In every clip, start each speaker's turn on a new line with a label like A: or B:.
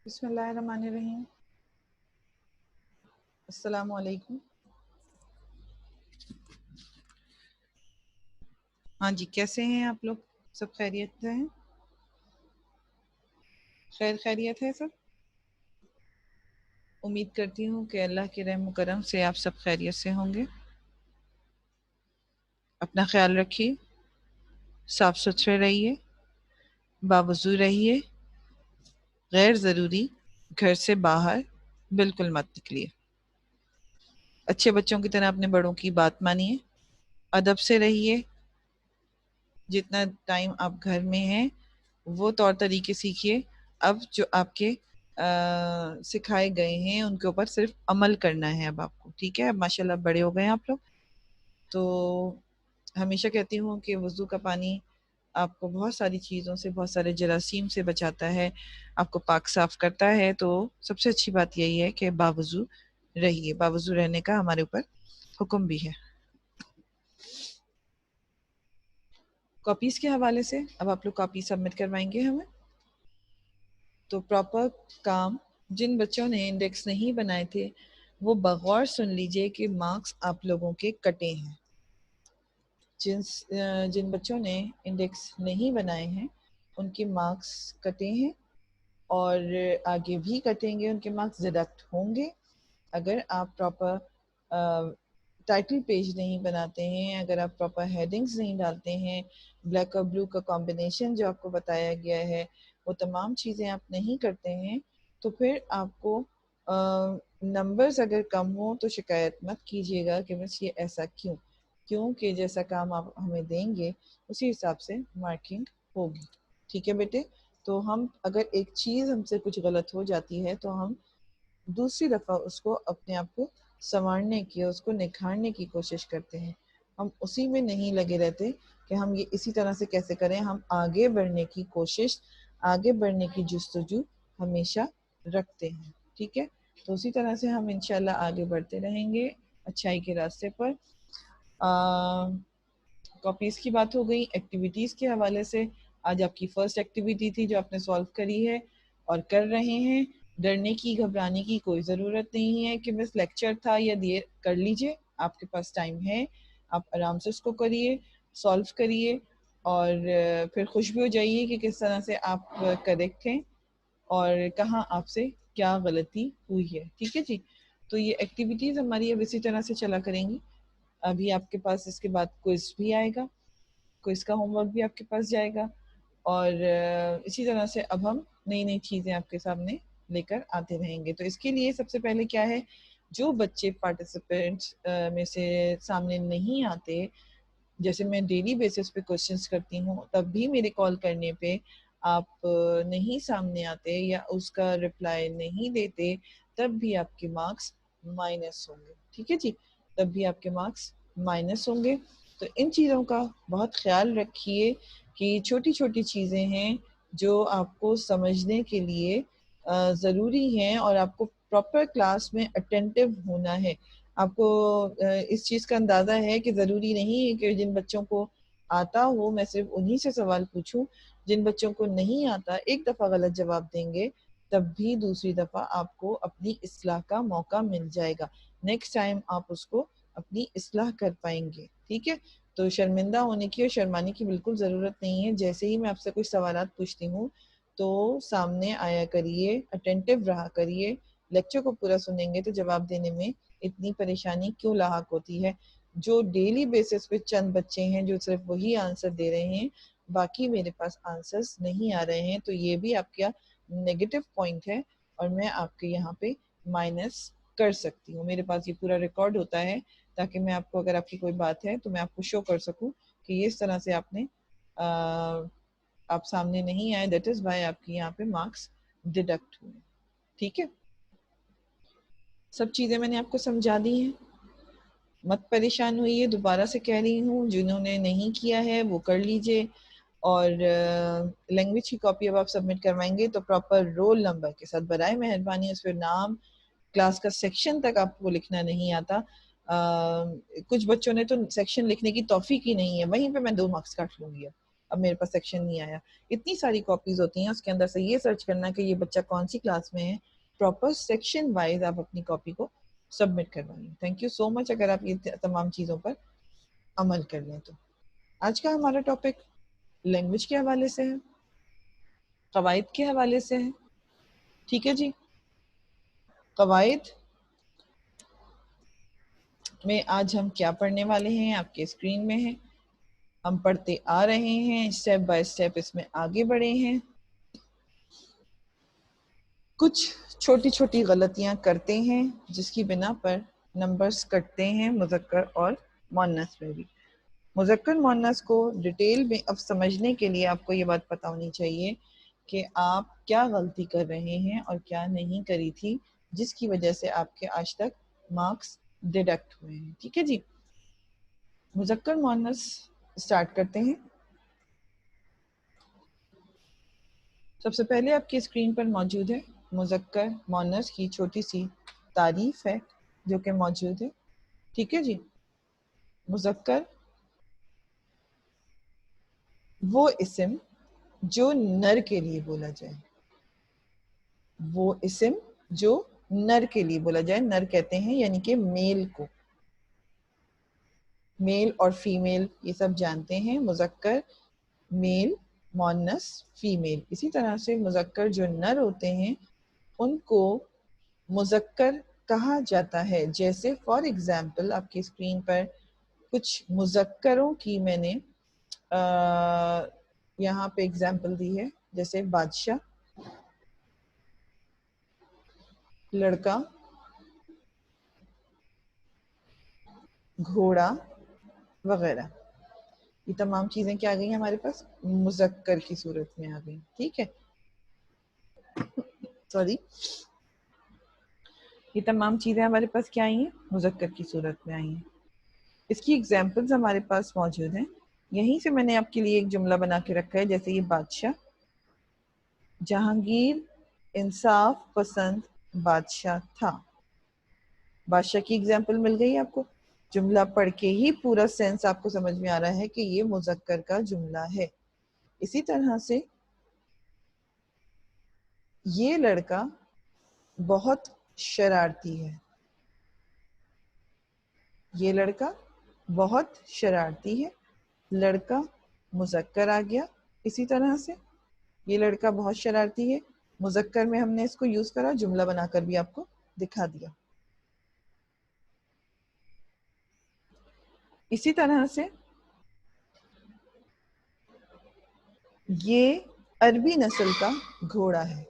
A: بسم اللہ الرحمن الرحیم. السلام علیکم. ہاں جی، کیسے ہیں آپ لوگ؟ سب خیریت سے ہیں؟ خیریت ہے سب؟ امید کرتی ہوں کہ اللہ کے رحم و کرم سے آپ سب خیریت سے ہوں گے. اپنا خیال رکھیے، صاف ستھرے رہیے، باوضو رہیے، غیر ضروری گھر سے باہر بالکل مت نکلیے. اچھے بچوں کی طرح اپنے بڑوں کی بات مانیے، ادب سے رہیے. جتنا ٹائم آپ گھر میں ہیں وہ طور طریقے سیکھیے. اب جو آپ کے سکھائے گئے ہیں ان کے اوپر صرف عمل کرنا ہے اب آپ کو. ٹھیک ہے؟ اب ماشاء اللہ بڑے ہو گئے ہیں آپ لوگ. تو ہمیشہ کہتی ہوں کہ وضو کا پانی آپ کو بہت ساری چیزوں سے، بہت سارے جراثیم سے بچاتا ہے، آپ کو پاک صاف کرتا ہے. تو سب سے اچھی بات یہی ہے کہ باوضو رہیے. باوضو رہنے کا ہمارے اوپر حکم بھی ہے. کاپیز کے حوالے سے اب آپ لوگ کاپی سبمٹ کروائیں گے ہمیں. تو پراپر کام جن بچوں نے انڈیکس نہیں بنائے تھے وہ بغور سن لیجئے کہ مارکس آپ لوگوں کے کٹے ہیں. جن بچوں نے انڈیکس نہیں بنائے ہیں ان کے مارکس کٹے ہیں اور آگے بھی کٹیں گے. ان کے مارکس ڈیڈکٹ ہوں گے اگر آپ پراپر ٹائٹل پیج نہیں بناتے ہیں، اگر آپ پراپر ہیڈنگز نہیں ڈالتے ہیں، بلیک اور بلو کا کمبینیشن جو آپ کو بتایا گیا ہے وہ تمام چیزیں آپ نہیں کرتے ہیں تو پھر آپ کو نمبرز اگر کم ہوں تو شکایت مت کیجیے گا کہ بس یہ ایسا کیونکہ جیسا کام آپ ہمیں دیں گے اسی حساب سے مارکنگ ہوگی. ٹھیک ہے بیٹے؟ تو ہم اگر ایک چیز ہم سے کچھ غلط ہو جاتی ہے تو ہم دوسری دفعہ اس کو اپنے آپ کو سنوارنے کی، اس کو نکھارنے کی کوشش کرتے ہیں. ہم اسی میں نہیں لگے رہتے کہ ہم یہ اسی طرح سے کیسے کریں. ہم آگے بڑھنے کی کوشش، آگے بڑھنے کی جستجو ہمیشہ رکھتے ہیں. ٹھیک ہے؟ تو اسی طرح سے ہم انشاءاللہ آگے بڑھتے رہیں گے اچھائی کے راستے پر. کاپیز کی بات ہو گئی. ایکٹیویٹیز کے حوالے سے آج آپ کی فرسٹ ایکٹیویٹی تھی جو آپ نے سالو کری ہے اور کر رہے ہیں. ڈرنے کی، گھبرانے کی کوئی ضرورت نہیں ہے کہ بس لیکچر تھا یا دیر کر لیجئے. آپ کے پاس ٹائم ہے، آپ آرام سے اس کو کریے، سالو کریے اور پھر خوش بھی ہو جائیے کہ کس طرح سے آپ کریکٹ ہیں اور کہاں آپ سے کیا غلطی ہوئی ہے. ٹھیک ہے جی؟ تو یہ ایکٹیویٹیز ہماری اب اسی طرح سے چلا کریں گی. ابھی آپ کے پاس اس کے بعد کوئز بھی آئے گا، کوئز کا ہوم ورک بھی آپ کے پاس جائے گا اور اسی طرح سے اب ہم نئی نئی چیزیں آپ کے سامنے لے کر آتے رہیں گے. تو اس کے لیے سب سے پہلے کیا ہے، جو بچے پارٹیسپینٹس میں سے سامنے نہیں آتے، جیسے میں ڈیلی بیسس پہ کوشچنس کرتی ہوں تب بھی میرے کال کرنے پہ آپ نہیں سامنے آتے یا اس کا رپلائی نہیں دیتے تب بھی آپ کے مارکس مائنس ہوں گے. ٹھیک ہے جی؟ تب بھی آپ کے مارکس مائنس ہوں گے. تو ان چیزوں کا بہت خیال رکھیے کہ چھوٹی چھوٹی چیزیں ہیں جو آپ کو سمجھنے کے لیے ضروری ہیں اور آپ کو پراپر کلاس میں اٹینٹیو ہونا ہے. آپ کو اس چیز کا اندازہ ہے کہ ضروری نہیں ہے کہ جن بچوں کو آتا ہو میں صرف انہی سے سوال پوچھوں. جن بچوں کو نہیں آتا ایک دفعہ غلط جواب دیں گے تب بھی دوسری دفعہ آپ کو اپنی اصلاح کا موقع مل جائے گا. نیکسٹ ٹائم آپ اس کو اپنی اصلاح کر پائیں گے. ٹھیک ہے؟ تو شرمندہ ہونے کی اور شرمانے کی بالکل ضرورت نہیں ہے. جیسے ہی میں آپ سے کچھ سوالات پوچھتی ہوں تو سامنے آیا کریے، اٹینٹیو رہا کریے. لیکچر کو پورا سنیں گے تو جواب دینے میں اتنی پریشانی کیوں لاحق ہوتی ہے. جو ڈیلی بیسس پہ چند بچے ہیں جو صرف وہی آنسر دے رہے ہیں، باقی میرے پاس آنسرز نہیں آ رہے ہیں، تو یہ بھی آپ کا نیگیٹو پوائنٹ ہے اور میں آپ کے یہاں پہ مائنس کر سکتی ہوں. میرے پاس یہ پورا ریکارڈ ہوتا ہے تاکہ میں آپ کو، اگر آپ کی کوئی بات ہے تو میں آپ کو شو کر سکوں کہ یہ اس طرح سے آپ سامنے نہیں آئے، دیٹ از وائی آپ کی یہاں پہ مارکس ڈیڈکٹ ہوئے. ٹھیک ہے؟ سب چیزیں میں نے آپ کو سمجھا دی ہیں، مت پریشان ہوئیے. دوبارہ سے کہہ رہی ہوں جنہوں نے نہیں کیا ہے وہ کر لیجئے. اور لینگویج کی کاپی اب آپ سبمٹ کروائیں گے تو پراپر رول نمبر کے ساتھ برائے مہربانی اس پہ نام، کلاس کا سیکشن تک آپ کو لکھنا نہیں آتا. کچھ بچوں نے تو سیکشن لکھنے کی توفیق ہی نہیں ہے، وہیں پہ میں 2 مارکس کاٹ لوں گی. اب میرے پاس سیکشن نہیں آیا. اتنی ساری کاپیز ہوتی ہیں, اس کے اندر سے یہ سرچ کرنا کہ یہ بچہ کون سی کلاس میں ہے, پراپر سیکشن وائز آپ اپنی کاپی کو سبمٹ کروائیں. تھینک یو سو مچ اگر آپ یہ تمام چیزوں پر عمل کر لیں تو. آج کا ہمارا ٹاپک لینگویج کے حوالے سے ہے, قواعد کے حوالے سے ہے. ٹھیک ہے جی, قواعد میں آج ہم کیا پڑھنے والے ہیں آپ کے اسکرین میں ہے. ہم پڑھتے آ رہے ہیں, اسٹیپ بائی اسٹیپ اس میں آگے بڑھے ہیں. کچھ چھوٹی چھوٹی غلطیاں کرتے ہیں جس کی بنا پر نمبرز کٹتے ہیں مذکر اور مؤنث میں بھی. مذکر مؤنث کو ڈیٹیل میں اب سمجھنے کے لیے آپ کو یہ بات پتہ ہونی چاہیے کہ آپ کیا غلطی کر رہے ہیں اور کیا نہیں کری تھی جس کی وجہ سے آپ کے آج تک مارکس ڈیڈکٹ ہوئے ہیں. ٹھیک ہے جی, مذکر مؤنث اسٹارٹ کرتے ہیں. سب سے پہلے آپ کی اسکرین پر موجود ہے مذکر مؤنث کی چھوٹی سی تعریف ہے جو کہ موجود ہے. ٹھیک ہے جی, مذکر وہ اسم جو نر کے لیے بولا جائے, وہ اسم جو نر کے لیے بولا جائے. نر کہتے ہیں یعنی کہ میل کو, میل اور فیمیل یہ سب جانتے ہیں. مذکر میل, مؤنث فیمیل. اسی طرح سے مذکر جو نر ہوتے ہیں ان کو مذکر کہا جاتا ہے. جیسے فار ایگزامپل آپ کی اسکرین پر کچھ مذکروں کی میں نے یہاں پہ ایگزامپل دی ہے, جیسے بادشاہ, لڑکا, گھوڑا وغیرہ. یہ تمام چیزیں کیا آ گئی ہیں ہمارے پاس مذکر کی صورت میں آ گئی. ٹھیک ہے, سوری, یہ تمام چیزیں ہمارے پاس کیا آئی ہیں مذکر کی صورت میں آئی ہیں. اس کی ایگزامپلز ہمارے پاس موجود ہیں. یہیں سے میں نے آپ کے لیے ایک جملہ بنا کے رکھا ہے, جیسے یہ بادشاہ, جہانگیر انصاف پسند بادشاہ تھا. بادشاہ کی ایگزامپل مل گئی آپ کو. جملہ پڑھ کے ہی پورا سینس آپ کو سمجھ میں آ رہا ہے کہ یہ مذکر کا جملہ ہے. اسی طرح سے یہ لڑکا بہت شرارتی ہے, یہ لڑکا بہت شرارتی ہے. لڑکا مذکر آ گیا. اسی طرح سے یہ لڑکا بہت شرارتی ہے, مذکر میں ہم نے اس کو یوز کرا, جملہ بنا کر بھی آپ کو دکھا دیا. اسی طرح سے یہ عربی نسل کا گھوڑا ہے.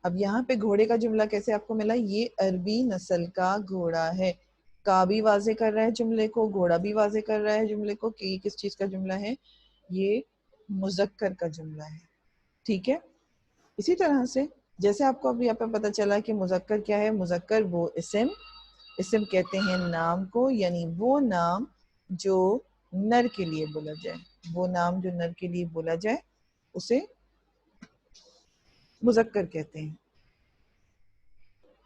A: اب یہاں پہ گھوڑے کا جملہ کیسے آپ کو ملا, یہ عربی نسل کا گھوڑا ہے. کا بھی واضح کر رہا ہے جملے کو, گھوڑا بھی واضح کر رہا ہے جملے کو کہ یہ کس چیز کا جملہ ہے, یہ مذکر کا جملہ ہے. ٹھیک ہے, اسی طرح سے جیسے آپ کو اب یہاں پہ پتہ چلا کہ مذکر کیا ہے. مذکر وہ اسم, اسم کہتے ہیں نام کو, یعنی وہ نام جو نر کے لیے بولا جائے, وہ نام جو نر کے لیے بولا جائے اسے مذکر کہتے ہیں.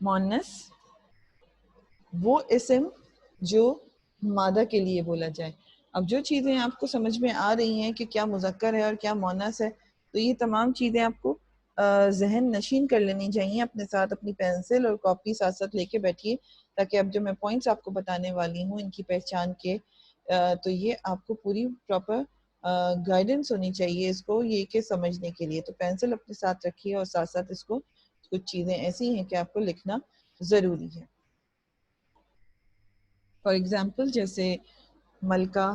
A: مؤنث وہ اسم جو مادہ کے لیے بولا جائے. اب جو چیزیں آپ کو سمجھ میں آ رہی ہیں کہ کیا مذکر ہے اور کیا مؤنث ہے, تو یہ تمام چیزیں آپ کو ذہن نشین کر لینی چاہیے. اپنے ساتھ اپنی پینسل اور کاپی ساتھ ساتھ لے کے بیٹھیے, تاکہ اب جو میں پوائنٹس آپ کو بتانے والی ہوں ان کی پہچان کے تو یہ آپ کو پوری پراپر گائیڈنس ہونی چاہیے اس کو یہ کہ سمجھنے کے لیے. تو پینسل اپنے ساتھ رکھیے اور ساتھ ساتھ اس کو کچھ چیزیں ایسی ہیں کہ آپ کو لکھنا ضروری ہے. فار ایگزامپل جیسے ملکہ,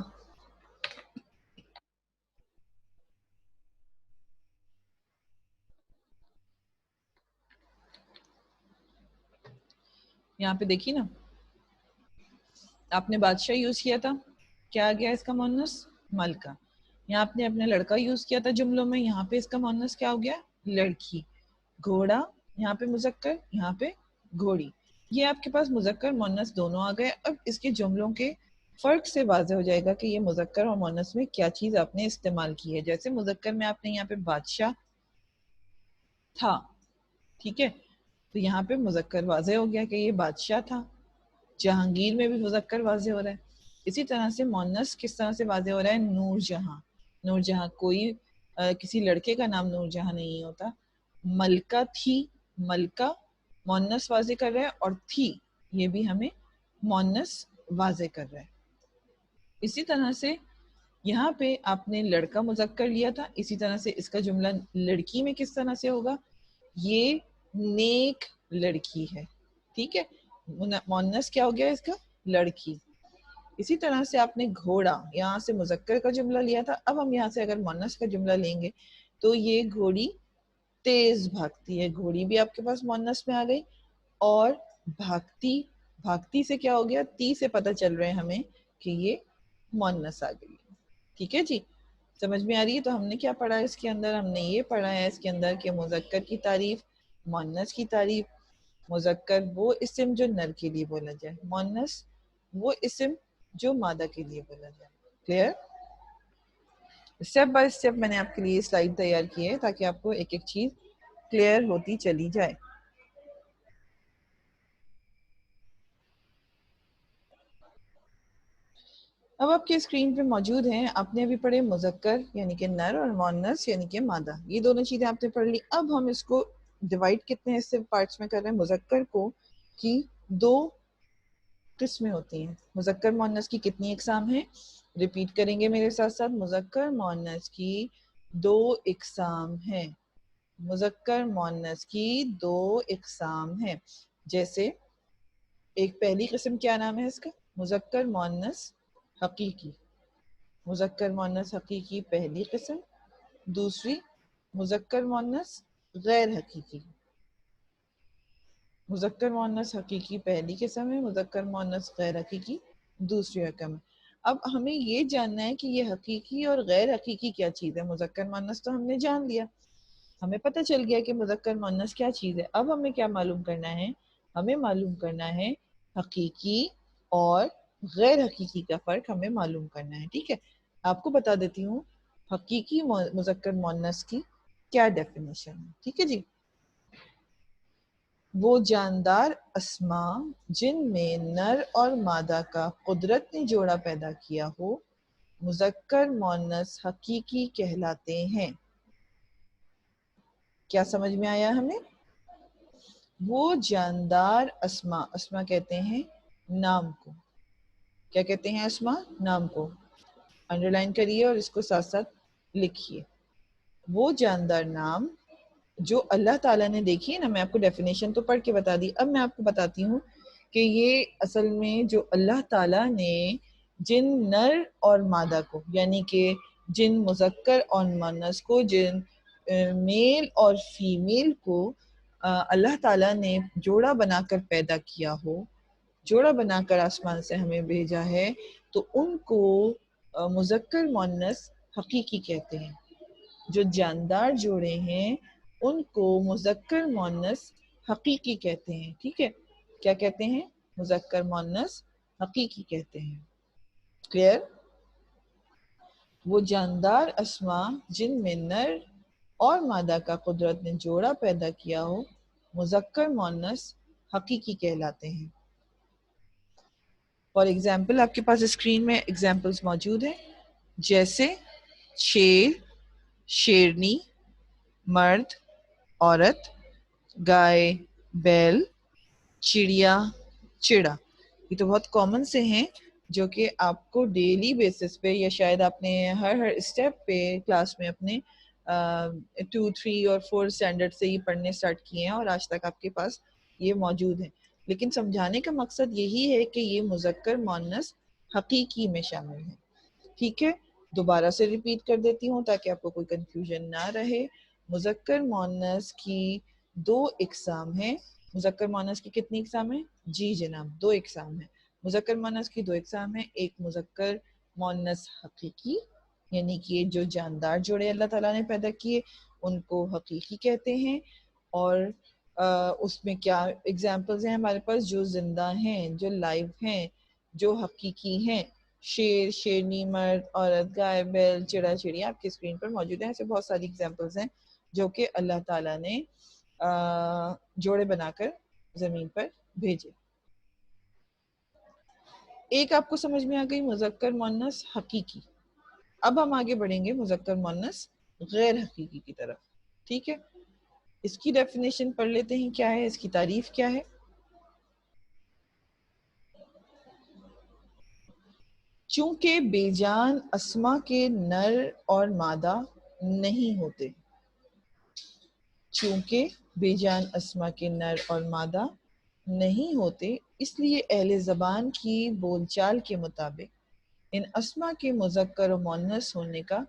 A: یہاں پہ دیکھیے نا, آپ نے بادشاہ یوز کیا تھا, کیا آ گیا اس کا مؤنث ملکہ. یہاں آپ نے اپنے لڑکا یوز کیا تھا جملوں میں, یہاں پہ اس کا مؤنث کیا ہو گیا لڑکی. گھوڑا یہاں پہ مذکر, یہاں پہ گھوڑی. یہ آپ کے پاس مذکر مؤنث دونوں آ گئے. اب اس کے جملوں کے فرق سے واضح ہو جائے گا کہ یہ مذکر اور مؤنث میں کیا چیز آپ نے استعمال کی ہے. جیسے مذکر میں آپ نے یہاں پہ بادشاہ تھا, ٹھیک ہے, تو یہاں پہ مذکر واضح ہو گیا کہ یہ بادشاہ تھا. جہانگیر میں بھی مذکر واضح ہو رہا ہے. اسی طرح سے مؤنث کس طرح سے واضح ہو رہا ہے, نور جہاں. نور جہاں کوئی کسی لڑکے کا نام نور جہاں نہیں ہوتا. ملکہ تھی، ملکہ مونس واضح کر رہا ہے، اور تھی یہ بھی ہمیں مونس واضح کر رہا ہے. اسی طرح سے یہاں پہ آپ نے لڑکا مذکر لیا تھا، اسی طرح سے اس کا جملہ لڑکی میں کس طرح سے ہوگا؟ یہ نیک لڑکی ہے. ٹھیک ہے، مونس کیا ہو گیا اس کا؟ لڑکی. اسی طرح سے آپ نے گھوڑا، یہاں سے مذکر کا جملہ لیا تھا، اب ہم یہاں سے اگر مونس کا جملہ لیں گے تو یہ گھوڑی تیز بھاگتی ہے. گھوڑی بھی آپ کے پاس مونس میں آ گئی، اور بھاگتی، بھاگتی سے کیا ہو گیا؟ تی سے پتہ چل رہے ہیں ہمیں کہ یہ مونس آ گئی. ٹھیک ہے جی، سمجھ میں آ رہی ہے؟ تو ہم نے کیا پڑھا ہے اس کے اندر؟ ہم نے یہ پڑھا ہے اس کے اندر کہ مذکر کی تعریف، مونس کی تعریف. مذکر وہ اسم جو نر کے لیے بولا جائے، مونس وہ اسم جو مادہ کے لیے بولا جائے. کلیئر؟ اسٹیپ بائی اسٹیپ میں نے آپ کے لیے سلائیڈ تیار کی ہے تاکہ آپ کو ایک ایک چیز کلیئر ہوتی چلی جائے. اب آپ کے اسکرین پہ موجود ہیں، آپ نے ابھی پڑھے مذکر یعنی کہ نر، اور مونس یعنی کہ مادہ. یہ دونوں چیزیں آپ نے پڑھ لی. اب ہم اس کو ڈیوائڈ کتنے حصے پارٹس میں کر رہے ہیں؟ مذکر کو کی دو قسمیں ہوتی ہیں. مذکر مونس کی کتنی اقسام ہیں؟ ریپیٹ کریں گے میرے ساتھ ساتھ. مذکر مونس کی دو اقسام ہیں. مذکر مونس کی دو اقسام ہیں. جیسے ایک پہلی قسم کیا نام ہے اس کا؟ مذکر مونس حقیقی. مذکر مونس حقیقی پہلی قسم. دوسری مذکر مونس غیر حقیقی. مذکر مونس حقیقی پہلی قسم ہے، مذکر مونس غیر حقیقی دوسری رقم ہے. اب ہمیں یہ جاننا ہے کہ یہ حقیقی اور غیر حقیقی کیا چیز ہے. مذکر مونس تو ہم نے جان لیا، ہمیں پتہ چل گیا کہ مذکر مونس کیا چیز ہے. اب ہمیں کیا معلوم کرنا ہے؟ ہمیں معلوم کرنا ہے حقیقی اور غیر حقیقی کا فرق ہمیں معلوم کرنا ہے. ٹھیک ہے، آپ کو بتا دیتی ہوں حقیقی مذکر مونس کی کیا ڈیفینیشن ہے. ٹھیک ہے جی، وہ جاندار اسما جن میں نر اور مادہ کا قدرت نے جوڑا پیدا کیا ہو، مذکر مونس حقیقی کہلاتے ہیں. کیا سمجھ میں آیا ہمیں؟ وہ جاندار اسما، اسما کہتے ہیں نام کو. کیا کہتے ہیں اسما؟ نام کو. انڈر لائن کریے اور اس کو ساتھ ساتھ لکھیے. وہ جاندار نام جو اللہ تعالیٰ نے، دیکھیے نا میں آپ کو ڈیفینیشن تو پڑھ کے بتا دی، اب میں آپ کو بتاتی ہوں کہ یہ اصل میں جو اللہ تعالیٰ نے جن نر اور مادہ کو، یعنی کہ جن مذکر اور مونس کو، جن میل اور فیمیل کو اللہ تعالیٰ نے جوڑا بنا کر پیدا کیا ہو، جوڑا بنا کر آسمان سے ہمیں بھیجا ہے، تو ان کو مذکر مونس حقیقی کہتے ہیں. جو جاندار جوڑے ہیں ان کو مذکر مونس حقیقی کہتے ہیں. ٹھیک ہے، کیا کہتے ہیں؟ مذکر مونس حقیقی کہتے ہیں. کلیئر؟ وہ جاندار اسما جن میں نر اور مادہ کا قدرت نے جوڑا پیدا کیا ہو، مذکر مونس حقیقی کہلاتے ہیں. فار ایگزامپل آپ کے پاس اسکرین میں ایگزامپلس موجود ہیں، جیسے شیر، شیرنی، مرد، عورت، گائے، بیل، چڑیا، چڑا. یہ تو بہت کامن سے ہیں جو کہ آپ کو ڈیلی بیسس پہ، یا شاید آپ نے ہر اسٹیپ پہ کلاس میں اپنے 2، 3 اور 4 اسٹینڈرڈ سے ہی پڑھنے سٹارٹ کیے ہیں اور آج تک آپ کے پاس یہ موجود ہیں. لیکن سمجھانے کا مقصد یہی ہے کہ یہ مذکر مونس حقیقی میں شامل ہے. ٹھیک ہے، دوبارہ سے ریپیٹ کر دیتی ہوں تاکہ آپ کو کوئی کنفیوژن نہ رہے. مذکر مونس کی دو اقسام ہیں. مذکر مونس کی کتنی اقسام ہیں؟ جی جناب، دو اقسام ہیں. مذکر مونس کی دو اقسام ہیں. ایک مذکر مونس حقیقی، یعنی کہ جو جاندار جوڑے اللہ تعالیٰ نے پیدا کیے ان کو حقیقی کہتے ہیں. اور اس میں کیا اگزامپلز ہیں ہمارے پاس؟ جو زندہ ہیں، جو لائیو ہیں، جو حقیقی ہیں. شیر، شیرنی، مرد، عورت، گائے، بیل، چڑا، چڑیا آپ کی اسکرین پر موجود ہیں. ایسے بہت ساری اگزامپلز ہیں جو کہ اللہ تعالیٰ نے جوڑے بنا کر زمین پر بھیجے. ایک آپ کو سمجھ میں آ گئی مذکر مونس حقیقی. اب ہم آگے بڑھیں گے مذکر مؤنث غیر حقیقی کی طرف. ٹھیک ہے, اس کی ڈیفینیشن پڑھ لیتے ہیں, کیا ہے اس کی تعریف کیا ہے. چونکہ بے جان اسما کے نر اور مادہ نہیں ہوتے. چونکہ بے جان اسما کے نر اور مادہ نہیں ہوتے, اس لیے اہل زبان کی بول چال کے مطابق ان اسما کے مذکر و مؤنث ہونے کا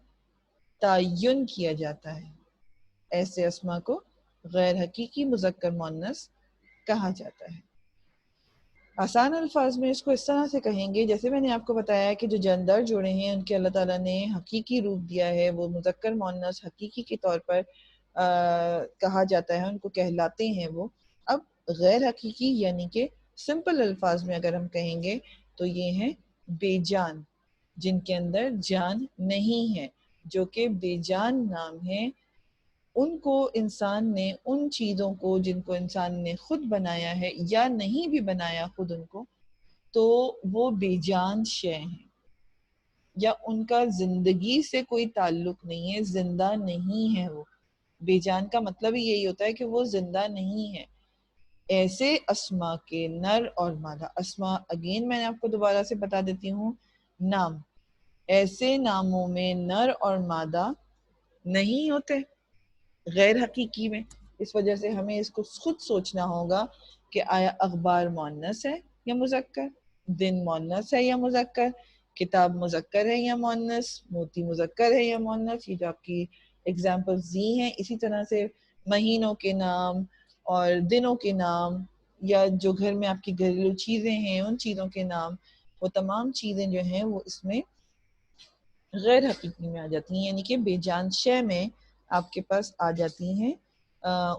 A: تعین کیا جاتا ہے. ایسے اسما کو غیر حقیقی مذکر مؤنث کہا جاتا ہے. آسان الفاظ میں اس کو اس طرح سے کہیں گے, جیسے میں نے آپ کو بتایا کہ جو جاندار جوڑے ہیں ان کے اللہ تعالیٰ نے حقیقی روپ دیا ہے, وہ مذکر مؤنث حقیقی کے طور پر کہا جاتا ہے, ان کو کہلاتے ہیں وہ. اب غیر حقیقی یعنی کہ سمپل الفاظ میں اگر ہم کہیں گے تو یہ ہیں بے جان, جن کے اندر جان نہیں ہے, جو کہ بے جان نام ہے. ان کو انسان نے, ان چیزوں کو جن کو انسان نے خود بنایا ہے یا نہیں بھی بنایا خود ان کو, تو وہ بے جان شے ہیں, یا ان کا زندگی سے کوئی تعلق نہیں ہے, زندہ نہیں ہے. وہ بے جان کا مطلب ہی یہی ہوتا ہے کہ وہ زندہ نہیں ہے. ایسے اسما کے نر اور مادہ, اسما اگین میں نے آپ کو دوبارہ سے بتا دیتی ہوں, نام, ایسے ناموں میں نر اور مادہ نہیں ہوتے غیر حقیقی میں. اس وجہ سے ہمیں اس کو خود سوچنا ہوگا کہ آیا اخبار مؤنث ہے یا مذکر, دن مؤنث ہے یا مذکر, کتاب مذکر ہے یا مؤنث, موتی مذکر ہے یا مؤنث. یہ جو آپ کی ایگزامپلز دی ہیں, اسی طرح سے مہینوں کے نام اور دنوں کے نام, یا جو گھر میں آپ کی گھریلو چیزیں ہیں ان چیزوں کے نام, وہ تمام چیزیں جو ہیں وہ اس میں غیر حقیقی میں آ جاتی ہیں, یعنی کہ بے جان شے میں آپ کے پاس آ جاتی ہیں.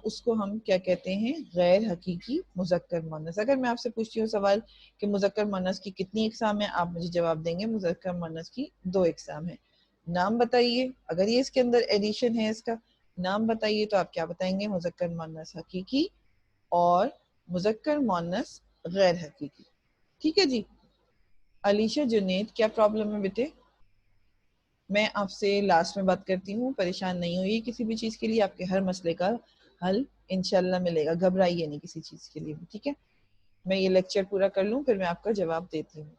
A: اس کو ہم کیا کہتے ہیں, غیر حقیقی مذکر مؤنث. اگر میں آپ سے پوچھتی ہوں سوال کہ مذکر مؤنث کی کتنی اقسام ہیں, آپ مجھے جواب دیں گے مذکر مؤنث کی 2 اقسام ہیں. نام بتائیے, اگر یہ اس کے اندر ایڈیشن ہے, اس کا نام بتائیے, تو آپ کیا بتائیں گے, مذکر مؤنث حقیقی اور مذکر مؤنث غیر حقیقی. ٹھیک ہے جی. علیشہ جنید, کیا پرابلم ہے بیٹے؟ میں آپ سے لاسٹ میں بات کرتی ہوں, پریشان نہیں ہوئی کسی بھی چیز کے لیے, آپ کے ہر مسئلے کا حل انشاءاللہ ملے گا, گھبرائیے نہیں کسی چیز کے لیے بھی. ٹھیک ہے, میں یہ لیکچر پورا کر لوں پھر میں آپ کا جواب دیتی ہوں.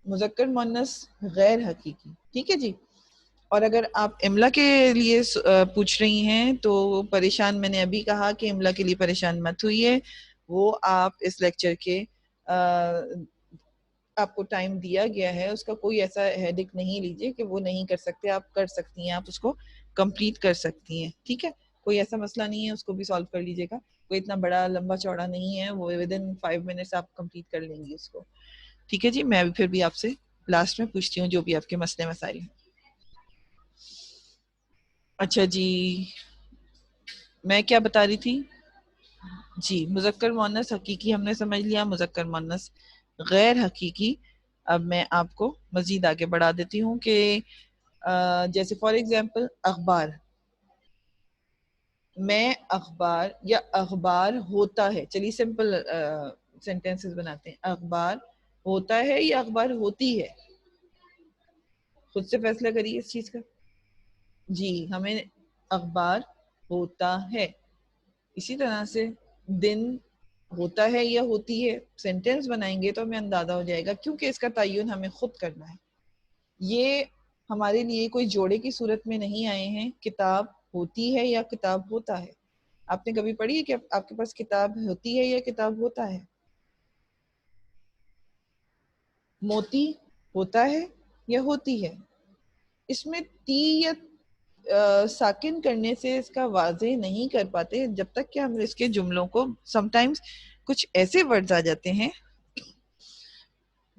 A: مذکر مؤنث غیر حقیقی, ٹھیک ہے جی. اور اگر آپ املا کے لیے پوچھ رہی ہیں تو پریشان, میں نے ابھی کہا کہ املا کے لیے پریشان مت ہوئیے, وہ آپ اس لیکچر کے آپ کو ٹائم دیا گیا ہے, اس کا کوئی ایسا ہیڈک نہیں لیجیے کہ وہ نہیں کر سکتے, آپ کر سکتی ہیں, آپ اس کو کمپلیٹ کر سکتی ہیں. ٹھیک ہے, کوئی ایسا مسئلہ نہیں ہے, اس کو بھی سالو کر لیجیے گا. کوئی اتنا بڑا لمبا چوڑا نہیں ہے, وہ ودن 5 منٹس آپ کمپلیٹ کر لیں گی اس کو. ٹھیک ہے جی. میں پھر بھی آپ سے لاسٹ میں پوچھتی ہوں جو بھی آپ کے مسئلے مسائل ہیں. اچھا جی, میں کیا بتا رہی تھی جی, مذکر مؤنث حقیقی ہم نے سمجھ لیا, مذکر مؤنث غیر حقیقی. اب میں آپ کو مزید آگے بڑھا دیتی ہوں کہ جیسے فار ایگزامپل اخبار, میں اخبار یا اخبار ہوتا ہے, چلیے سمپل سینٹینسز بناتے ہیں. اخبار ہوتا ہے یا اخبار ہوتی ہے, خود سے فیصلہ کریے اس چیز کا. جی, ہمیں اخبار ہوتا ہے. اسی طرح سے دن ہوتا ہے یا ہوتی ہے, سینٹینس بنائیں گے تو ہمیں اندازہ ہو جائے گا, کیونکہ اس کا تعین ہمیں خود کرنا ہے. یہ ہمارے لیے کوئی جوڑے کی صورت میں نہیں آئے ہیں, کتاب ہوتی ہے یا کتاب ہوتا ہے. آپ نے کبھی پڑھی ہے کہ آپ کے پاس کتاب ہوتی ہے یا کتاب ہوتا ہے؟ موتی ہوتا ہے یا ہوتی ہے. اس میں تی یا ساکن کرنے سے اس کا واضح نہیں کر پاتے, جب تک کہ ہم اس کے جملوں کو سم ٹائمز کچھ ایسے ورڈز آ جاتے ہیں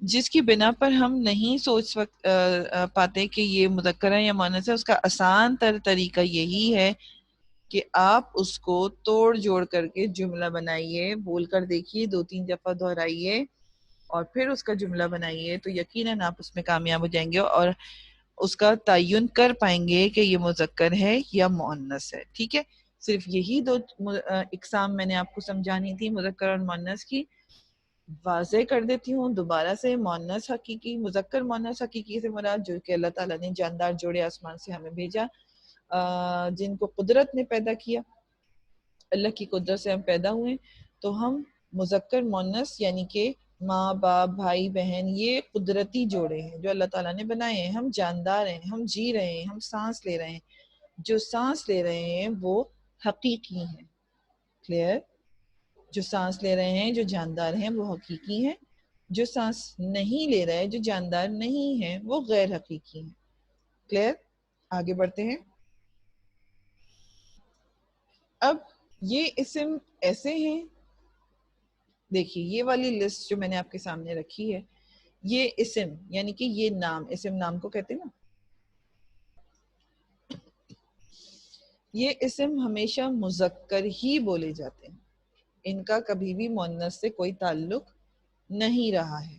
A: جس کی بنا پر ہم نہیں سوچ پاتے کہ یہ مذکر ہے یا مؤنث ہے. اس کا آسان تر طریقہ یہی ہے کہ آپ اس کو توڑ جوڑ کر کے جملہ بنائیے, بول کر دیکھیے, 2-3 دفعہ دہرائیے اور پھر اس کا جملہ بنائیے, تو یقیناً آپ اس میں کامیاب ہو جائیں گے اور اس کا تعین کر پائیں گے کہ یہ مذکر ہے یا مؤنث ہے. ٹھیک ہے, صرف یہی 2 اقسام میں نے آپ کو سمجھانی تھی مذکر اور مؤنث کی. واضح کر دیتی ہوں دوبارہ سے، مونس حقیقی، مذکر مونس حقیقی سے مراد جو کہ اللہ تعالیٰ نے جاندار جوڑے آسمان سے ہمیں بھیجا، جن کو قدرت نے پیدا کیا، اللہ کی قدرت سے ہم پیدا ہوئے، تو ہم مذکر مونس یعنی کہ ماں باپ بھائی بہن یہ قدرتی جوڑے ہیں جو اللہ تعالیٰ نے بنائے ہیں. ہم جاندار ہیں، ہم جی رہے ہیں، ہم سانس لے رہے ہیں. جو سانس لے رہے ہیں وہ حقیقی ہیں. کلیئر؟ جو سانس لے رہے ہیں جو جاندار ہیں وہ حقیقی ہیں. جو سانس نہیں لے رہا ہے جو جاندار نہیں ہے وہ غیر حقیقی ہیں. کلیئر؟ آگے بڑھتے ہیں. اب یہ اسم ایسے ہیں، دیکھیے یہ والی لسٹ جو میں نے آپ کے سامنے رکھی ہے، یہ اسم یعنی کہ یہ نام، اسم نام کو کہتے ہیں نا، یہ اسم ہمیشہ مذکر ہی بولے جاتے ہیں. ان کا کبھی بھی مؤنث سے کوئی تعلق نہیں رہا ہے.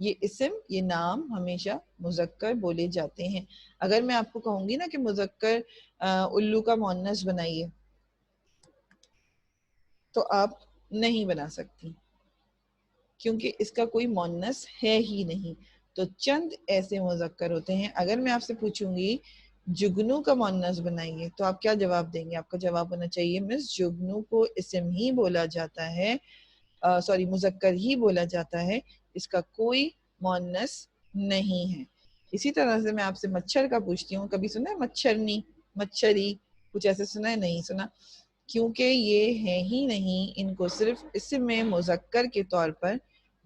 A: یہ اسم، یہ نام ہمیشہ مذکر بولے جاتے ہیں. اگر میں آپ کو کہوں گی نا کہ مذکر الو کا مؤنث بنائیے تو آپ نہیں بنا سکتی کیونکہ اس کا کوئی مؤنث ہے ہی نہیں. تو چند ایسے مذکر ہوتے ہیں. اگر میں آپ سے پوچھوں گی جگنو کا مؤنث بنائیے تو آپ کیا جواب دیں گے؟ آپ کا جواب ہونا چاہیے مس جگنو کو اسم ہی بولا جاتا ہے، سوری مذکر ہی بولا جاتا ہے، اس کا کوئی مؤنث نہیں ہے. اسی طرح سے میں آپ سے مچھر کا پوچھتی ہوں، کبھی سنا ہے مچھرنی، مچھری، کچھ ایسے سنا ہے؟ نہیں سنا، کیونکہ یہ ہے ہی نہیں. ان کو صرف اسم میں مذکر کے طور پر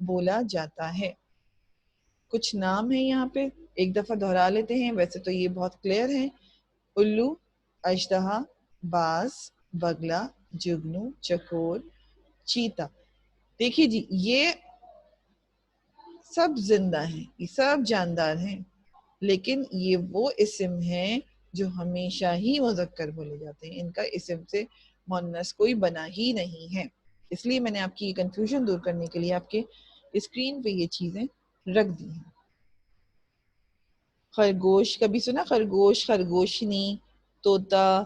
A: بولا جاتا ہے. کچھ نام ہیں یہاں پہ، ایک دفعہ دہرا لیتے ہیں، ویسے تو یہ بہت کلیئر ہیں. الو، اژدہا، باز، بگلا، جگنو، چکور، چیتا. دیکھیے جی یہ سب زندہ ہیں، یہ سب جاندار ہیں، لیکن یہ وہ اسم ہیں جو ہمیشہ ہی مذکر بولے جاتے ہیں. ان کا اسم سے مؤنث کوئی بنا ہی نہیں ہے. اس لیے میں نے آپ کی یہ کنفیوژن دور کرنے کے لیے آپ کے اسکرین پہ یہ چیزیں رکھ دی ہیں. خرگوش کبھی سنا؟ خرگوش، خرگوشنی، طوطا،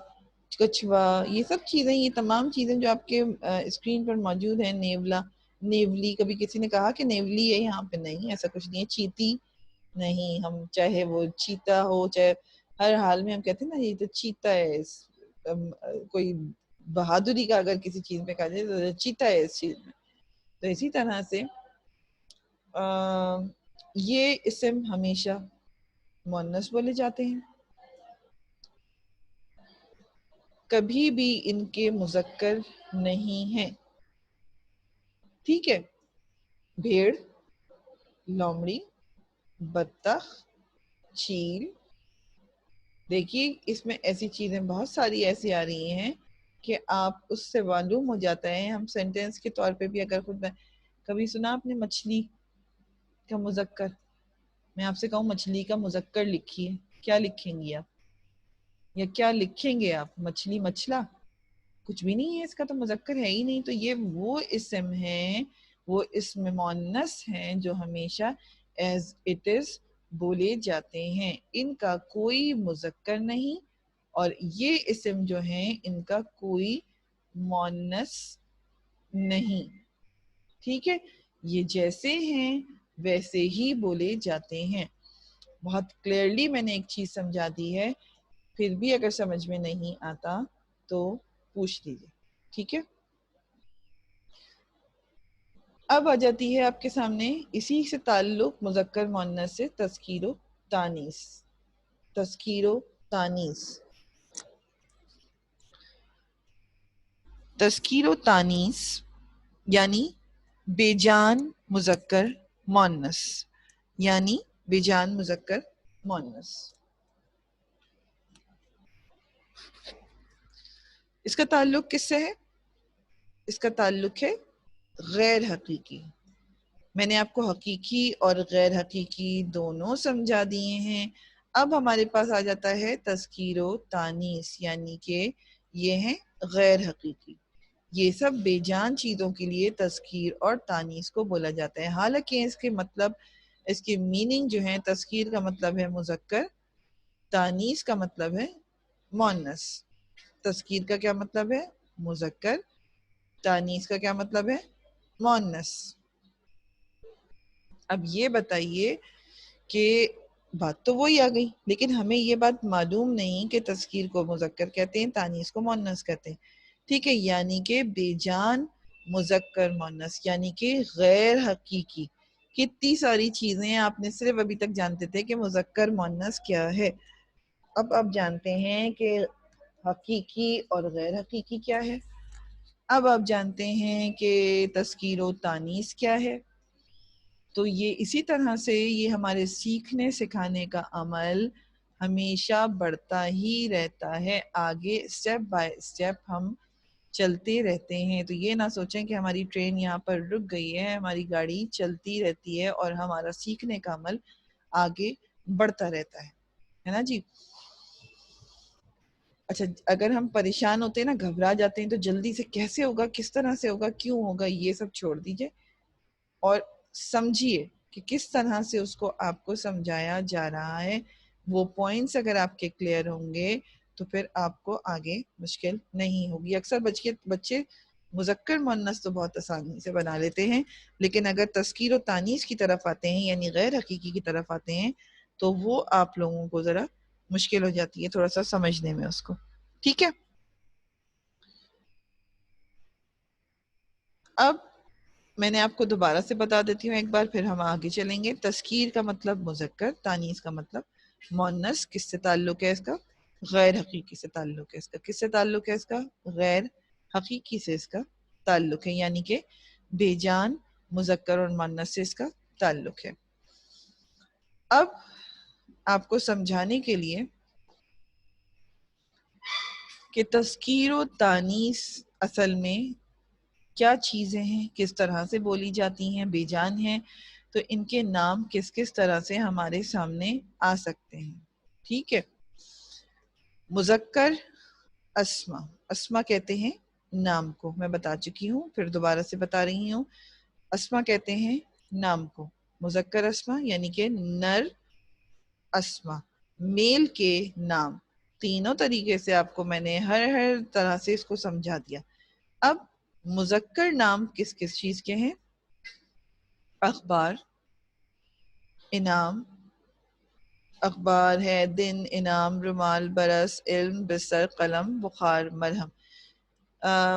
A: کچھوا، یہ سب چیزیں، یہ تمام چیزیں جو آپ کے اسکرین پر موجود ہیں. نیولا، نیولی، کبھی کسی نے کہا کہ نیولی ہے یہاں پہ؟ نہیں، ایسا کچھ نہیں ہے. چیتی نہیں، ہم چاہے وہ چیتا ہو چاہے ہر حال میں ہم کہتے ہیں نا یہ تو چیتا ہے. کوئی بہادری کا اگر کسی چیز میں کہا جائے تو چیتا ہے اس چیز میں. تو اسی طرح سے یہ اسم ہمیشہ مؤنث بولے جاتے ہیں، کبھی بھی ان کے مذکر نہیں ہیں. ٹھیک ہے؟ بھیڑ، لومڑی، بطخ، چیل. دیکھیے اس میں ایسی چیزیں بہت ساری ایسی آ رہی ہیں کہ آپ اس سے معلوم ہو جاتا ہے. ہم سینٹینس کے طور پہ بھی اگر خود میں، کبھی سنا آپ نے مچھلی کا مذکر؟ میں آپ سے کہوں مچھلی کا مذکر لکھیے، کیا لکھیں گی آپ؟ یا کیا لکھیں گے آپ؟ مچھلی، مچھلا، کچھ بھی نہیں ہے، اس کا تو مذکر ہے ہی نہیں. تو یہ وہ اسم ہیں، وہ اسم مؤنث ہیں جو ہمیشہ ایز اٹ از بولے جاتے ہیں. ان کا کوئی مذکر نہیں، اور یہ اسم جو ہیں ان کا کوئی مؤنث نہیں. ٹھیک ہے؟ یہ جیسے ہیں ویسے ہی بولے جاتے ہیں. بہت کلیئرلی میں نے ایک چیز سمجھا دی ہے، پھر بھی اگر سمجھ میں نہیں آتا تو پوچھ لیجیے. ٹھیک ہے؟ اب آ جاتی ہے آپ کے سامنے اسی سے تعلق مذکر مؤنث سے تذکیر و تانیث. تذکیر و تانیث، تذکیر و تانیث یعنی بے جان مذکر مؤنث، یعنی بے جان مذکر مؤنث. اس کا تعلق کس سے ہے؟ اس کا تعلق ہے غیر حقیقی. میں نے آپ کو حقیقی اور غیر حقیقی دونوں سمجھا دیے ہیں. اب ہمارے پاس آ جاتا ہے تذکیر و تانیث، یعنی کہ یہ ہیں غیر حقیقی. یہ سب بے جان چیزوں کے لیے تذکیر اور تانیث کو بولا جاتا ہے. حالانکہ اس کے مطلب، اس کی میننگ جو ہے، تذکیر کا مطلب ہے مذکر، تانیث کا مطلب ہے مؤنث. تذکیر کا کیا مطلب ہے؟ مذکر. تانیث کا کیا مطلب ہے؟ مؤنث. اب یہ بتائیے کہ بات تو وہی آ گئی، لیکن ہمیں یہ بات معلوم نہیں کہ تذکیر کو مذکر کہتے ہیں، تانیث کو مؤنث کہتے ہیں. ٹھیک ہے، یعنی کہ بے جان مذکر مؤنث، یعنی کہ غیر حقیقی. کتنی ساری چیزیں آپ نے صرف ابھی تک جانتے تھے کہ مذکر مؤنث کیا ہے، اب آپ جانتے ہیں کہ حقیقی اور غیر حقیقی کیا ہے. اب آپ جانتے ہیں کہ تذکیر و تانیث کیا ہے. تو یہ اسی طرح سے یہ ہمارے سیکھنے سکھانے کا عمل ہمیشہ بڑھتا ہی رہتا ہے، آگے اسٹیپ بائی اسٹیپ ہم چلتے رہتے ہیں. تو یہ نہ سوچیں کہ ہماری ٹرین یہاں پر رک گئی ہے، ہماری گاڑی چلتی رہتی ہے اور ہمارا سیکھنے کا عمل آگے بڑھتا رہتا ہے نا جی. اچھا، اگر ہم پریشان ہوتے ہیں نا، گھبرا جاتے ہیں، تو جلدی سے کیسے ہوگا، کس طرح سے ہوگا، کیوں ہوگا، یہ سب چھوڑ دیجئے اور سمجھیے کہ کس طرح سے اس کو آپ کو سمجھایا جا رہا ہے. وہ پوائنٹس اگر آپ کے کلیئر ہوں گے تو پھر آپ کو آگے مشکل نہیں ہوگی. اکثر بچے مذکر مؤنث تو بہت آسانی سے بنا لیتے ہیں، لیکن اگر تذکیر و تانیث کی طرف آتے ہیں، یعنی غیر حقیقی کی طرف آتے ہیں، تو وہ آپ لوگوں کو ذرا مشکل ہو جاتی ہے تھوڑا سا سمجھنے میں اس کو. ٹھیک ہے، اب میں نے آپ کو دوبارہ سے بتا دیتی ہوں ایک بار، پھر ہم آگے چلیں گے. تذکیر کا مطلب مذکر، تانیث کا مطلب مؤنث. کس سے تعلق ہے اس کا؟ غیر حقیقی سے تعلق ہے اس کا. کس سے تعلق ہے اس کا؟ غیر حقیقی سے اس کا تعلق ہے، یعنی کہ بے جان مذکر اور مؤنث سے اس کا تعلق ہے. اب آپ کو سمجھانے کے لیے کہ تذکیر و تانیث اصل میں کیا چیزیں ہیں، کس طرح سے بولی جاتی ہیں، بے جان ہیں، تو ان کے نام کس کس طرح سے ہمارے سامنے آ سکتے ہیں. ٹھیک ہے، مذکر اسما، اسما کہتے ہیں نام کو، میں بتا چکی ہوں، پھر دوبارہ سے بتا رہی ہوں. اسما کہتے ہیں نام کو، مذکر اسما یعنی کہ نر اسما، میل کے نام. تینوں طریقے سے آپ کو میں نے ہر طرح سے اس کو سمجھا دیا. اب مذکر نام کس کس چیز کے ہیں؟ اخبار، انعام، اخبار ہے، دن، انعام، رومال، برس، علم، بستر، قلم، بخار، مرہم.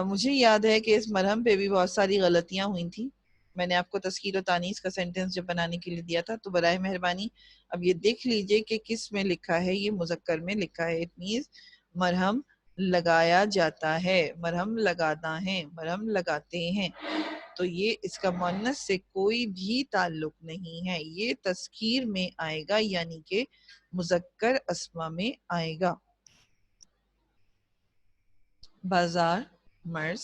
A: مجھے یاد ہے کہ اس مرہم پہ بھی بہت ساری غلطیاں ہوئی تھیں. میں نے آپ کو تذکیر و تانیث کا سینٹنس جب بنانے کے لیے دیا تھا تو برائے مہربانی اب یہ دیکھ لیجئے کہ کس میں لکھا ہے. یہ مذکر میں لکھا ہے. اٹ مینز مرہم لگایا جاتا ہے، مرہم لگانا ہے، مرہم لگاتے ہیں. تو یہ اس کا مؤنث سے کوئی بھی تعلق نہیں ہے، یہ تذکیر میں آئے گا، یعنی کہ مذکر اسما میں آئے گا. بازار مرض،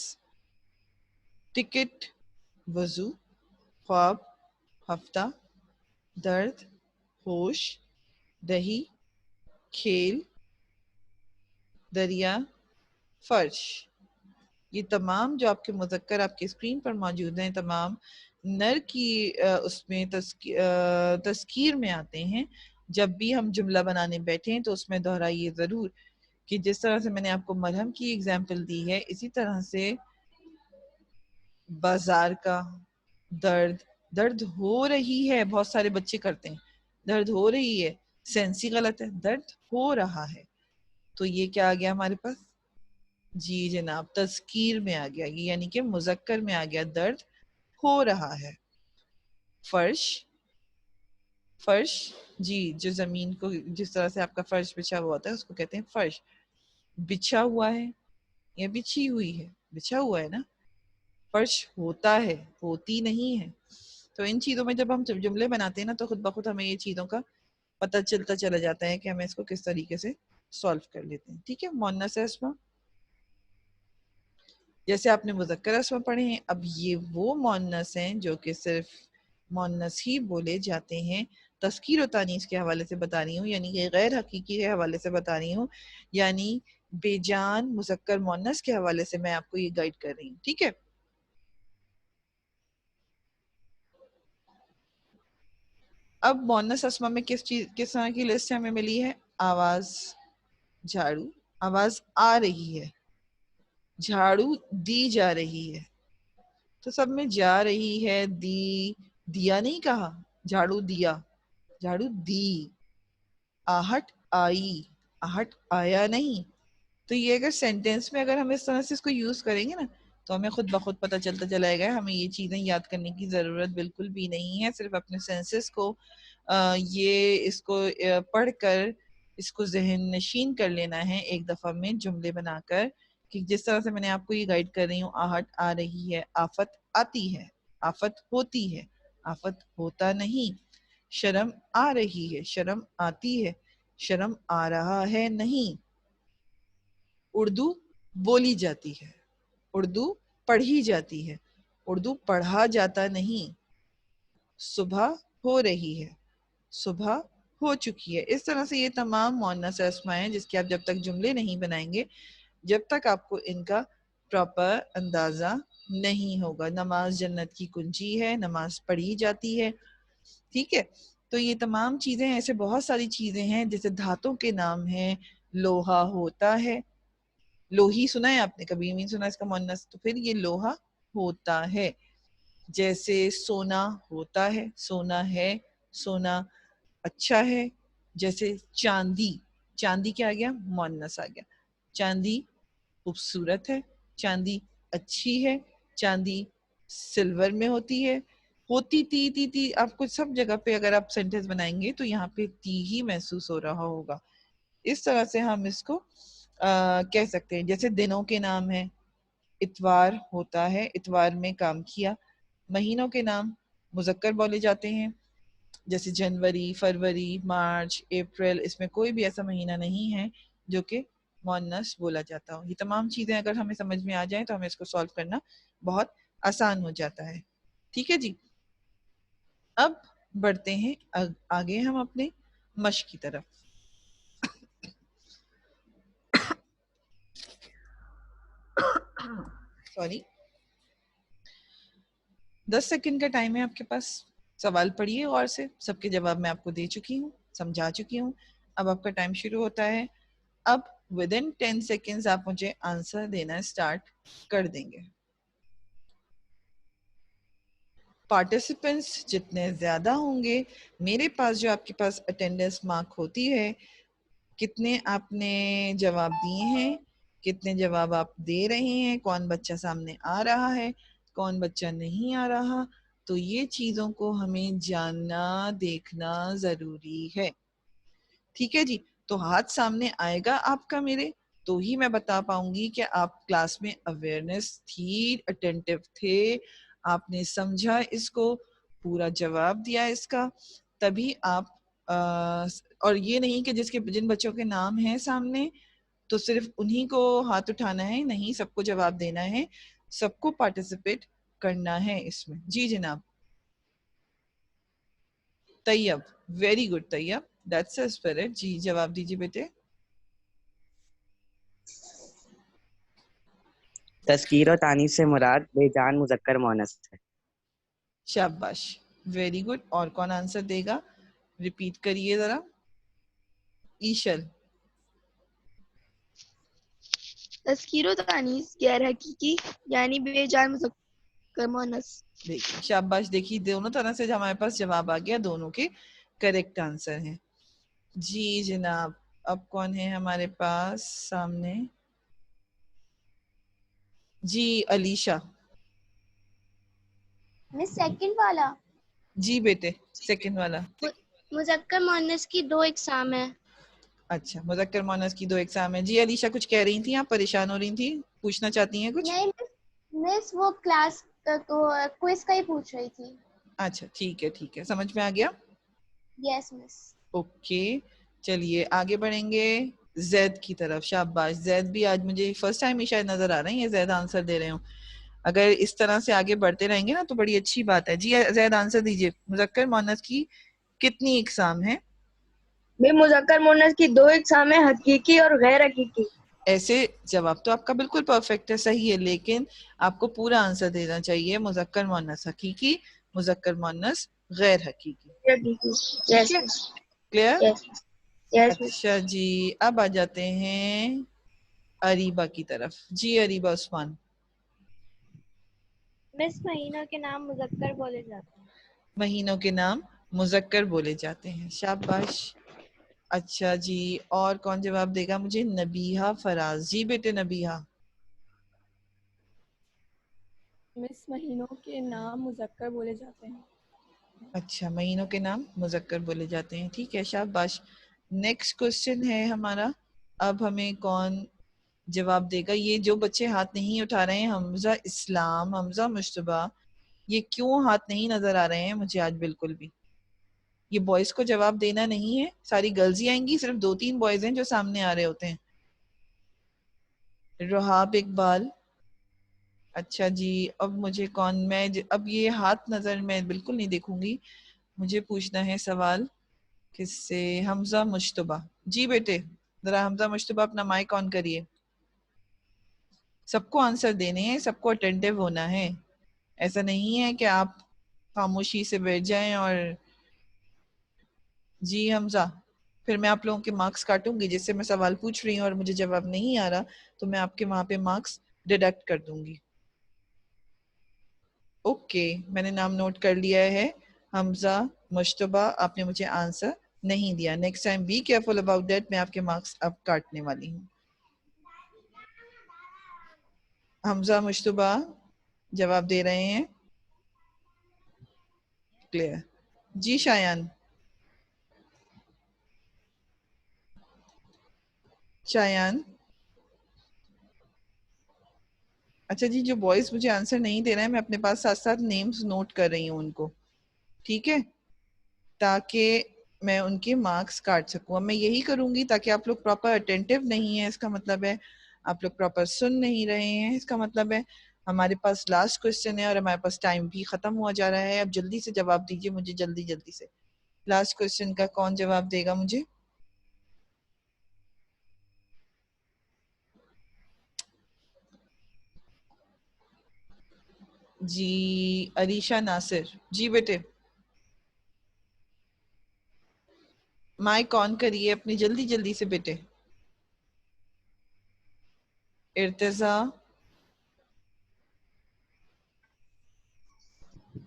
A: ٹکٹ وضو، خواب ہفتہ، درد ہوش، دہی کھیل، دریا فرش. یہ تمام جو آپ کے مذکر آپ کے اسکرین پر موجود ہیں تمام نر کی اس میں تذکیر میں آتے ہیں. جب بھی ہم جملہ بنانے بیٹھے ہیں تو اس میں دہرائیے ضرور کہ جس طرح سے میں نے آپ کو مرہم کی اگزامپل دی ہے، اسی طرح سے بازار کا درد، درد ہو رہی ہے، بہت سارے بچے کرتے ہیں درد ہو رہی ہے، سینسی غلط ہے، درد ہو رہا ہے. تو یہ کیا آ گیا ہمارے پاس؟ جی جناب، تذکیر میں آ گیا، یہ یعنی کہ مذکر میں آ گیا، درد ہو رہا ہے. فرش، فرش جی جو زمین کو جس طرح سے آپ کا فرش بچھا ہوا ہوتا ہے اس کو کہتے ہیں فرش. بچھا ہوا ہے یا بچھی ہوئی ہے؟ بچھا ہوا ہے نا. فرش ہوتا ہے، ہوتی نہیں ہے. تو ان چیزوں میں جب ہم جملے بناتے ہیں نا تو خود بخود ہمیں یہ چیزوں کا پتہ چلتا چلا جاتا ہے کہ ہمیں اس کو کس طریقے سے سولو کر لیتے ہیں. ٹھیک ہے، مؤنث اسما جیسے آپ نے مذکر اسما پڑھے ہیں، اب یہ وہ مؤنث ہیں جو کہ صرف مؤنث ہی بولے جاتے ہیں. تذکیر و تانیث کے حوالے سے بتا رہی ہوں، یعنی کہ غیر حقیقی کے حوالے سے بتا رہی ہوں، یعنی بے جان مذکر مؤنث کے حوالے سے میں آپ کو یہ گائیڈ کر رہی ہوں. ٹھیک ہے، اب مؤنث اسما میں کس طرح کی لسٹ ہمیں ملی ہے؟ آواز، جھاڑو، آواز آ رہی ہے، جھاڑو دی جا رہی ہے. تو سب میں جا رہی ہے، دی، دیا نہیں کہا، جھاڑو دیا, جھاڑو دی. آہٹ آئی, آہٹ آیا نہیں. تو یہ اگر سینٹینس میں اگر ہم اس طرح سے اس کو یوز کریں گے نا تو ہمیں خود بخود پتہ چلتا چلا گا. ہمیں یہ چیزیں یاد کرنے کی ضرورت بالکل بھی نہیں ہے. صرف اپنے سینسز کو یہ اس کو پڑھ کر اس کو ذہن نشین کر لینا ہے ایک دفعہ میں جملے بنا کر, کہ جس طرح سے میں نے آپ کو یہ گائیڈ کر رہی ہوں. آہٹ آ رہی ہے, آفت آتی ہے, آفت ہوتی ہے, آفت ہوتا نہیں. شرم آ رہی ہے, شرم آتی ہے, شرم آ رہا ہے نہیں. اردو بولی جاتی ہے, اردو پڑھی جاتی ہے, اردو پڑھا جاتا نہیں. صبح ہو رہی ہے, صبح ہو چکی ہے. اس طرح سے یہ تمام مؤنث اسماء ہیں جس کے آپ جب تک جملے نہیں بنائیں گے, جب تک آپ کو ان کا پراپر اندازہ نہیں ہوگا. نماز جنت کی کنجی ہے, نماز پڑھی جاتی ہے. ٹھیک ہے, تو یہ تمام چیزیں ایسے بہت ساری چیزیں ہیں جیسے دھاتوں کے نام ہیں. لوہا ہوتا ہے, لوہی سنا ہے آپ نے, کبھی نہیں سنا اس کا مؤنث, تو پھر یہ لوہا ہوتا ہے. جیسے سونا ہوتا ہے, سونا ہے, سونا اچھا ہے. جیسے چاندی, چاندی کیا آ گیا, مؤنث آ گیا. چاندی خوبصورت ہے, چاندی اچھی ہے, چاندی سلور میں ہوتی ہے. ہوتی تی تی تی, آپ کو سب جگہ پہ اگر آپ سینٹینس بنائیں گے تو یہاں پہ تی ہی محسوس ہو رہا ہوگا. اس طرح سے ہم اس کو کہہ سکتے ہیں. جیسے دنوں کے نام ہیں, اتوار ہوتا ہے, اتوار میں کام کیا. مہینوں کے نام مذکر بولے جاتے ہیں, جیسے جنوری, فروری, مارچ, اپریل. اس میں کوئی بھی ایسا مہینہ نہیں ہے جو کہ مؤنث بولا جاتا ہو. یہ تمام چیزیں اگر ہمیں سمجھ میں آ جائیں تو ہمیں اس کو سالو کرنا بہت آسان ہو جاتا ہے. ٹھیک ہے جی, اب بڑھتے ہیں آگے ہم اپنے مشق کی طرف. سوری, 10 سیکنڈ کا ٹائم ہے آپ کے پاس. سوال پڑھیے غور سے, سب کے جواب میں آپ کو دے چکی ہوں, سمجھا چکی ہوں. اب آپ کا ٹائم شروع ہوتا ہے. اب ودن 10 سیکنڈز آپ مجھے آنسر دینا اسٹارٹ کر دیں گے. پارٹیسپینٹس جتنے زیادہ ہوں گے, میرے پاس جو آپ کے پاس اٹینڈنس مارک ہوتی ہے, کتنے آپ نے جواب دیے ہیں, کتنے جواب آپ دے رہے ہیں, کون بچہ سامنے آ رہا ہے, کون بچہ نہیں آ رہا, تو یہ چیزوں کو ہمیں جاننا دیکھنا ضروری ہے. ٹھیک ہے جی, تو ہاتھ سامنے آئے گا آپ کا میرے, تو ہی میں بتا پاؤں گی کہ آپ کلاس میں اویئرنیس تھی, اٹینٹیو تھے, آپ نے سمجھا اس کو, پورا جواب دیا اس کا. تبھی آپ اور یہ نہیں کہ جن بچوں کے نام ہیں سامنے تو صرف انہی کو ہاتھ اٹھانا ہے, نہیں, سب کو جواب دینا ہے, سب کو پارٹیسپیٹ کرنا ہے اس میں. جی جناب. Tayyab, very good Tayyab, that's a spirit. جی جواب دیجیے بیٹے.
B: تذکیر و تانیث سے مراد بے جان مذکر مؤنث ہے.
A: شاباش, ویری گڈ. اور کون آنسر دے گا, ریپیٹ کریے ذرا. ایشل.
C: تذکیر و تانیث غیر حقیقی یعنی بے جان مذکر مؤنث.
A: دیکھیے شاباش, دیکھیے دونوں طرح سے ہمارے پاس جواب آ گیا, دونوں کے کریکٹ آنسر ہیں. جی جناب, اب کون ہے ہمارے پاس سامنے؟ جی علیشا.
D: مس سیکنڈ والا.
A: جی بیٹے, سیکنڈ والا.
D: مذکر مؤنث کی 2 اقسام ہیں.
A: اچھا, مذکر مؤنث کی 2 اقسام ہیں. جی علیشا, کچھ کہہ رہی تھیں آپ, پریشان ہو رہی تھیں, پوچھنا چاہتی ہیں کچھ؟
D: نہیں مس, وہ کلاس کوئز کا ہی پوچھ رہی تھی.
A: اچھا ٹھیک ہے, ٹھیک ہے, سمجھ میں آ گیا.
D: یس مس.
A: اوکے, چلیے آگے بڑھیں گے زید کی طرف. شاباش, زید بھی آج مجھے فرسٹ ٹائم ہی شاید نظر آ رہے ہیں زید آنسر دے رہے ہوں. اگر اس طرح سے آگے بڑھتے رہیں گے نا تو بڑی اچھی بات ہے. جی زید آنسر دیجیے, مذکر مؤنث کی کتنی اقسام ہیں؟
C: مذکر مؤنث کی 2 اقسام ہیں, حقیقی اور غیر حقیقی.
A: ایسے جواب تو آپ کا بالکل پرفیکٹ ہے, صحیح ہے, لیکن آپ کو پورا آنسر دینا چاہیے. مذکر مؤنث حقیقی, مذکر مؤنث غیر حقیقی. ٹھیک ہے, کلیئر. اچھا جی, اب آ جاتے ہیں اریبہ کی طرف. جی اریبہ عثمان.
E: مس مہینوں کے نام مذکر بولے جاتے ہیں.
A: مہینوں کے نام مذکر بولے جاتے ہیں. شاباش. اچھا جی، اور کون جواب دے گا مجھے؟ نبیہہ فراز. جی بیٹے نبیہہ.
E: مس مہینوں کے نام مذکر بولے جاتے ہیں.
A: اچھا، مہینوں کے نام مذکر بولے جاتے ہیں. ٹھیک ہے، شاباش. نیکسٹ کوشچن ہے ہمارا. اب ہمیں کون جواب دے گا؟ یہ جو بچے ہاتھ نہیں اٹھا رہے ہیں، حمزہ اسلام، حمزہ مشتبہ، یہ کیوں ہاتھ نہیں نظر آ رہے ہیں مجھے آج بالکل بھی؟ یہ بوائز کو جواب دینا نہیں ہے، ساری گرلز ہی آئیں گی، صرف 2-3 بوائز ہیں جو سامنے آ رہے ہوتے ہیں. رحاب اقبال. اچھا جی، اب مجھے کون، میں اب یہ ہاتھ نظر میں بالکل نہیں دیکھوں گی. مجھے پوچھنا ہے سوال کس سے؟ حمزہ مشتبہ. جی بیٹے ذرا حمزہ مشتبہ اپنا مائک آن کریے. سب کو آنسر دینے ہیں، سب کو اٹینٹیو ہونا ہے. ایسا نہیں ہے کہ آپ خاموشی سے بیٹھ جائیں اور جی حمزہ، پھر میں آپ لوگوں کے مارکس کاٹوں گی. جس سے میں سوال پوچھ رہی ہوں اور مجھے جواب نہیں آ رہا تو میں آپ کے وہاں پہ مارکس ڈیڈکٹ کر دوں گی. اوکے، میں نے نام نوٹ کر لیا ہے. حمزہ مشتبہ، آپ نے مجھے آنسر نہیں دیا. Next time be careful about that. میں آپ کے مارکس اب کاٹنے والی ہوں. حمزہ مشتبہ جواب دے رہے ہیں؟ کلیئر. جی شایان. شایان. اچھا جی، جو بوائز مجھے آنسر نہیں دے رہے ہیں، میں اپنے پاس ساتھ ساتھ نیمز نوٹ کر رہی ہوں ان کو، ٹھیک ہے، تاکہ میں ان کے مارکس کاٹ سکوں. اب میں یہی کروں گی تاکہ آپ لوگ پراپر اٹینٹیو نہیں ہیں، اس کا مطلب ہے آپ لوگ پراپر سن نہیں رہے ہیں. اس کا مطلب ہے ہمارے پاس لاسٹ کوسچن ہے اور ہمارے پاس ٹائم بھی ختم ہوا جا رہا ہے. اب جلدی سے جواب دیجیے مجھے، جلدی جلدی سے. لاسٹ کوسچن کا کون جواب دے گا مجھے؟ جی عریشہ ناصر. جی بیٹے مائک آن کریے اپنی، جلدی جلدی سے بیٹے. ارتضیٰ.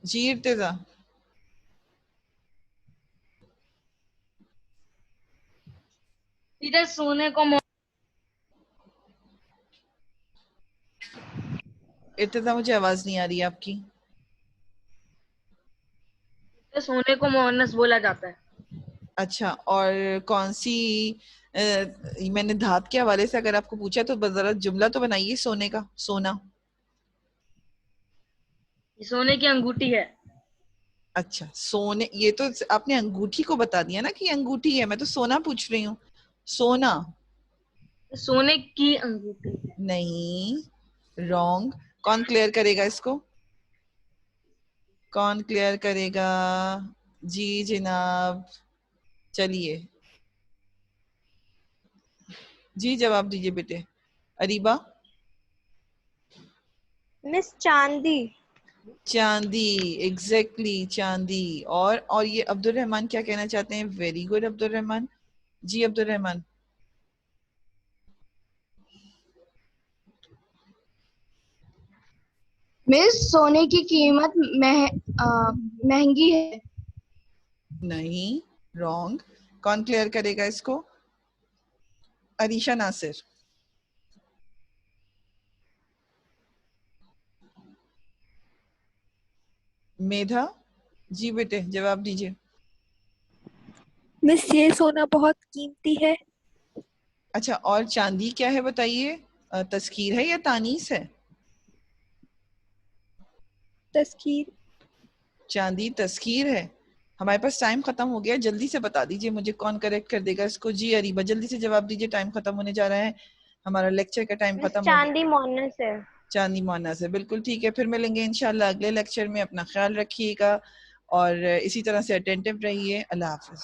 A: جی ارتضیٰ.
F: ادھر سونے کو
A: ارتضیٰ مجھے آواز نہیں آ رہی ہے آپ کی.
F: سونے کو مؤنث بولا جاتا ہے.
A: اچھا، اور کون سی میں نے دھات کے حوالے سے اگر آپ کو پوچھا تو ذرا جملہ تو بنائیے. سونے کا، سونا.
F: یہ سونے کی انگوٹھی ہے.
A: اچھا سونے، یہ تو آپ نے انگوٹھی کو بتا دیا نا کہ یہ انگوٹھی ہے. میں تو سونا پوچھ رہی ہوں. سونا
F: سونے کی انگوٹھی.
A: نہیں، رونگ. کون کلیئر کرے گا اس کو؟ کون کلیئر کرے گا؟ جی جناب. چلیے جی جواب دیجیے بیٹے. اریبہ.
D: مس چاندی.
A: چاندی، ایگزیکٹلی چاندی. اور یہ عبد الرحمن کیا کہنا چاہتے ہیں؟ ویری گڈ عبد الرحمن. جی عبد الرحمن.
C: مس سونے کی قیمت مہنگی ہے.
A: نہیں، رونگ. کون کلیئر کرے گا اس کو؟ عریشہ ناصر. میدھا. جی بیٹے جواب دیجیے.
E: مس یہ سونا بہت قیمتی ہے.
A: اچھا، اور چاندی کیا ہے بتائیے؟ تذکیر ہے یا تانیث ہے؟
E: تذکیر.
A: چاندی تذکیر ہے. ہمارے پاس ٹائم ختم ہو گیا، جلدی سے بتا دیجیے مجھے کون کریکٹ کر دے گا اس کو. جی اریبہ جلدی سے جواب دیجیے، ٹائم ختم ہونے جا رہا ہے، ہمارا لیکچر کا ٹائم
D: مس
A: ختم ہو گیا.
D: چاندی مونس ہے.
A: چاندی مونس ہے، بالکل ٹھیک ہے. پھر ملیں گے انشاءاللہ اگلے لیکچر میں. اپنا خیال رکھیے گا اور اسی طرح سے اٹینٹیو رہیے. اللہ حافظ.